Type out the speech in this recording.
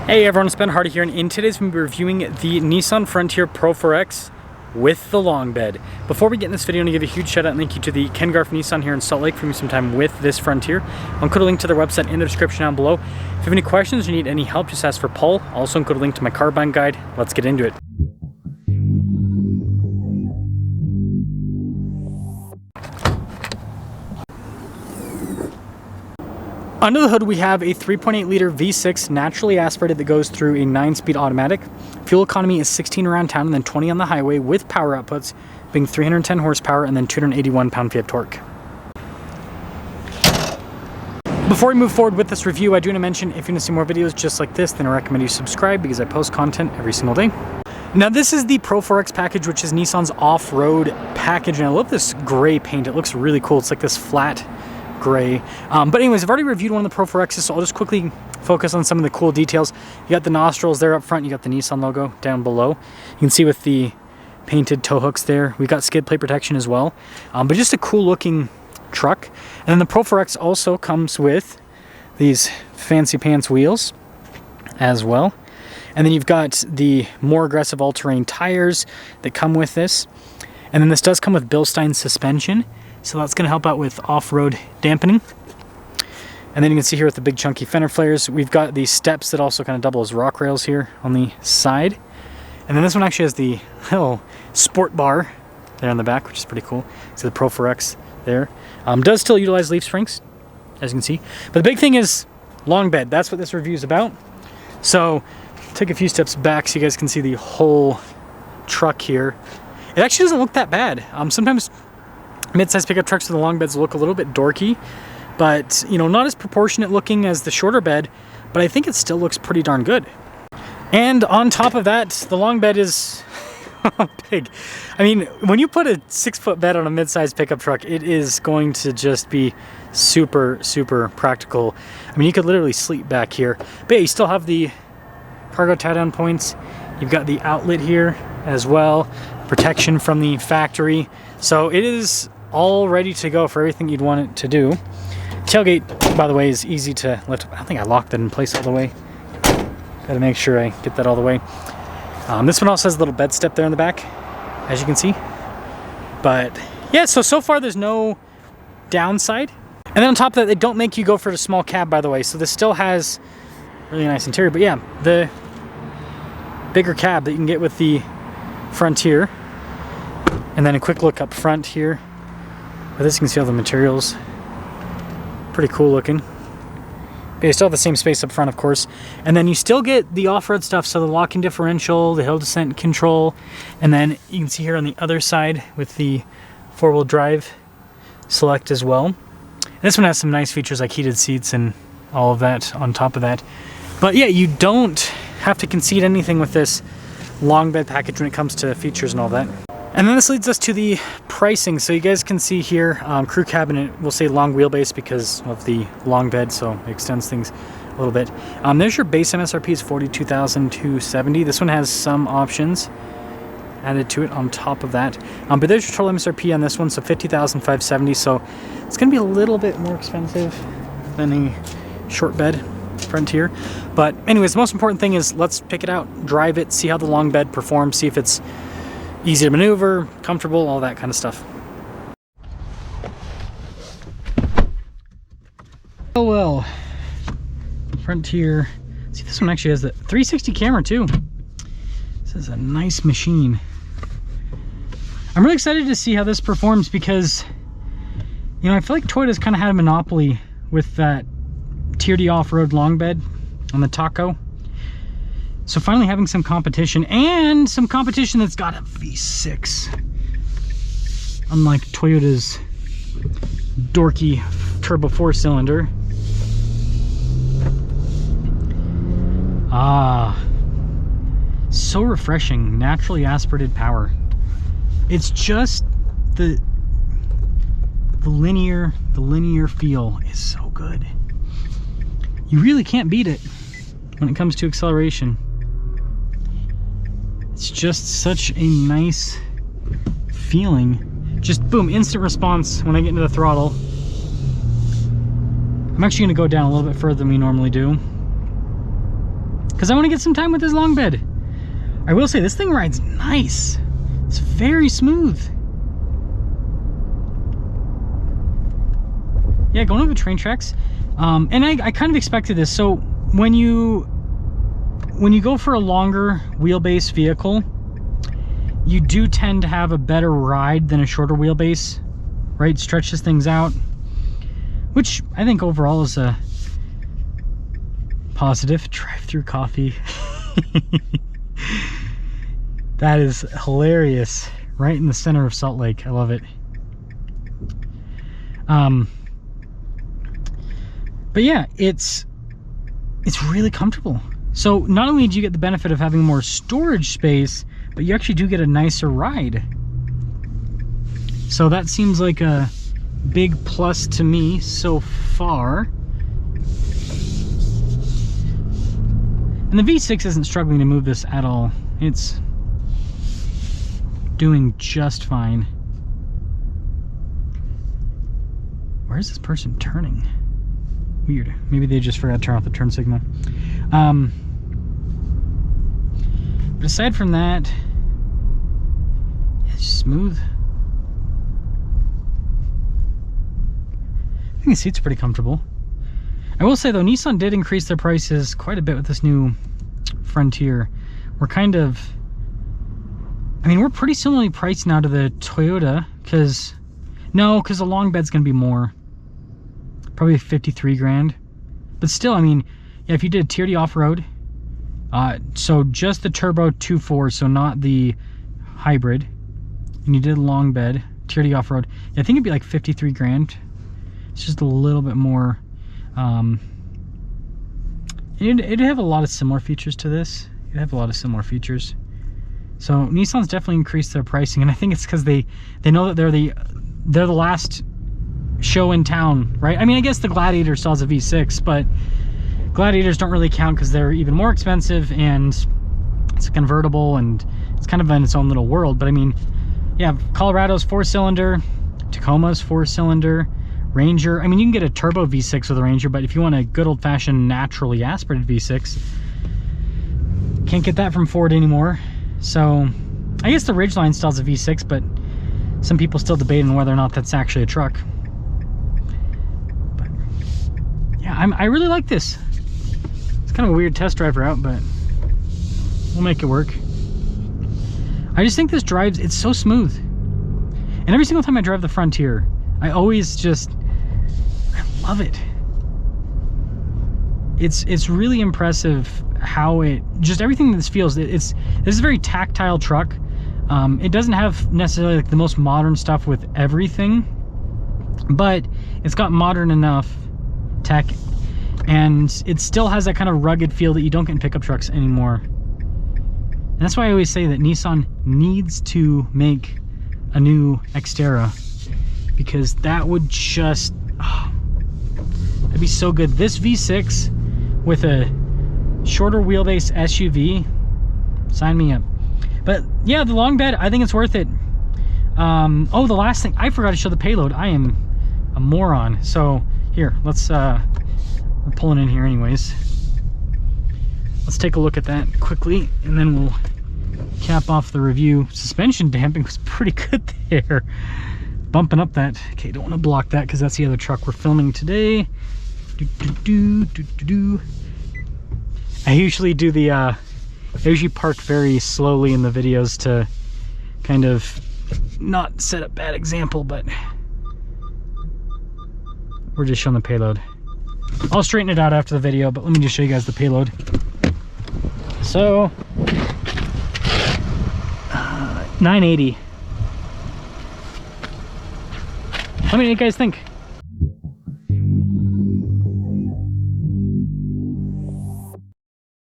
Hey everyone, it's Ben Hardy here, and in today's we'll be reviewing the Nissan Frontier Pro-4X with the long bed. Before we get in this video, I'm going to give a huge shout out and thank you to the Ken Garf Nissan here in Salt Lake for me some time with this Frontier. I'll include a link to their website in the description down below. If you have any questions or need any help, just ask for Paul. I'll also include a link to my car buying guide. Let's get into it. Under the hood, we have a 3.8 liter V6 naturally aspirated that goes through a 9-speed automatic. Fuel economy is 16 around town and then 20 on the highway, with power outputs being 310 horsepower and then 281 pound-feet of torque. Before we move forward with this review, I do want to mention if you want to see more videos just like this, then I recommend you subscribe because I post content every single day. Now this is the Pro-4X package, which is Nissan's off-road package, and I love this gray paint. It looks really cool. It's like this flat gray. But anyways, I've already reviewed one of the Pro-4Xs, so I'll just quickly focus on some of the cool details. You got the nostrils there up front, you got the Nissan logo down below. You can see with the painted tow hooks there. We've got skid plate protection as well. But just a cool looking truck. And then the Pro-4X also comes with these fancy pants wheels as well. And then you've got the more aggressive all-terrain tires that come with this. And then this does come with Bilstein suspension. So that's going to help out with off-road dampening. And then you can see here with the big chunky fender flares, we've got these steps that also kind of double as rock rails here on the side. And then this one actually has the little sport bar there on the back, which is pretty cool. So the Pro-4X there. Does still utilize leaf springs, as you can see. But the big thing is long bed. That's what this review is about. So take a few steps back so you guys can see the whole truck here. It actually doesn't look that bad. Sometimes mid-size pickup trucks with the long beds look a little bit dorky, but you know, not as proportionate looking as the shorter bed, but I think it still looks pretty darn good. And on top of that, the long bed is big. I mean, when you put a 6-foot bed on a mid-size pickup truck, it is going to just be super, super practical. I mean, you could literally sleep back here. But yeah, you still have the cargo tie-down points. You've got the outlet here as well, protection from the factory. So it is all ready to go for everything you'd want it to do. Tailgate, by the way, is easy to lift. I think I locked it in place all the way. Gotta make sure I get that all the way. This one also has a little bed step there in the back, as you can see. But yeah, so far there's no downside. And then on top of that, they don't make you go for a small cab, by the way. So this still has really nice interior. But yeah, the bigger cab that you can get with the Frontier. And then a quick look up front here. With this, you can see all the materials. Pretty cool looking. But you still have the same space up front, of course. And then you still get the off-road stuff, so the locking differential, the hill descent control. And then you can see here on the other side with the 4-wheel drive select as well. And this one has some nice features like heated seats and all of that on top of that. But yeah, you don't have to concede anything with this long bed package when it comes to features and all that. And then this leads us to the pricing. So you guys can see here, crew cabin, we'll say long wheelbase because of the long bed, so it extends things a little bit. There's your base MSRP is $42,270. This one has some options added to it on top of that. But there's your total MSRP on this one, so $50,570. So it's going to be a little bit more expensive than a short bed Frontier. But anyways, the most important thing is let's pick it out, drive it, see how the long bed performs, see if it's easy to maneuver, comfortable, all that kind of stuff. Oh well, Frontier. See, this one actually has the 360 camera too. This is a nice machine. I'm really excited to see how this performs because, you know, I feel like Toyota's kind of had a monopoly with that Tier D off-road long bed on the Taco. So finally having some competition, and some competition that's got a V6. Unlike Toyota's dorky turbo 4-cylinder. So refreshing, naturally aspirated power. It's just the linear feel is so good. You really can't beat it when it comes to acceleration. It's just such a nice feeling. Just boom, instant response when I get into the throttle. I'm actually going to go down a little bit further than we normally do. because I want to get some time with this long bed. I will say this thing rides nice. It's very smooth. Yeah, going over the train tracks. And I kind of expected this. So when you go for a longer wheelbase vehicle, you do tend to have a better ride than a shorter wheelbase, right? Stretches things out, which I think overall is a positive. Drive-through coffee. That is hilarious. Right in the center of Salt Lake. I love it. But yeah, it's really comfortable. So not only do you get the benefit of having more storage space, but you actually do get a nicer ride. So that seems like a big plus to me so far. And the V6 isn't struggling to move this at all. It's doing just fine. Where is this person turning? Weird. Maybe they just forgot to turn off the turn signal. But aside from that, it's smooth. I think the seat's pretty comfortable. I will say though, Nissan did increase their prices quite a bit with this new Frontier. We're kind of, I mean, we're pretty similarly priced now to the Toyota, because the long bed's gonna be more. Probably 53 grand. But still, I mean, yeah, if you did Tier D off-road, so just the turbo 2.4, so not the hybrid, and you did long bed, Tier D off-road, yeah, I think it'd be like 53 grand. It's just a little bit more. It'd have a lot of similar features to this. It'd have a lot of similar features. So Nissan's definitely increased their pricing, and I think it's because they know that they're the last show in town, right? I mean, I guess the Gladiator still has a V6, but Gladiators don't really count because they're even more expensive, and it's a convertible, and it's kind of in its own little world. But I mean, yeah, Colorado's 4-cylinder, Tacoma's 4-cylinder, Ranger. I mean, you can get a turbo V6 with a Ranger, but if you want a good old-fashioned naturally aspirated V6, can't get that from Ford anymore. So I guess the Ridgeline still has a V6, but some people still debating whether or not that's actually a truck. But yeah, I really like this. It's kind of a weird test drive route, but we'll make it work. I just think this drives, it's so smooth. And every single time I drive the Frontier, I always just, I love it. It's really impressive how it, just everything that this feels, this is a very tactile truck. It doesn't have necessarily like the most modern stuff with everything, but it's got modern enough tech, and it still has that kind of rugged feel that you don't get in pickup trucks anymore. And that's why I always say that Nissan needs to make a new Xterra, because that would just, oh, that'd be so good. This V6 with a shorter wheelbase SUV, sign me up. But yeah, the long bed, I think it's worth it. Oh, the last thing, I forgot to show the Payload. I am a moron. So here, let's, we're pulling in here anyways. Let's take a look at that quickly, and then we'll cap off the review. Suspension damping was pretty good there. Bumping up that, okay, don't want to block that because that's the other truck we're filming today. I usually do the, I usually park very slowly in the videos to kind of not set a bad example, but we're just showing the Payload. I'll straighten it out after the video, but let me just show you guys the Payload. So, 980. Let me know what you guys think.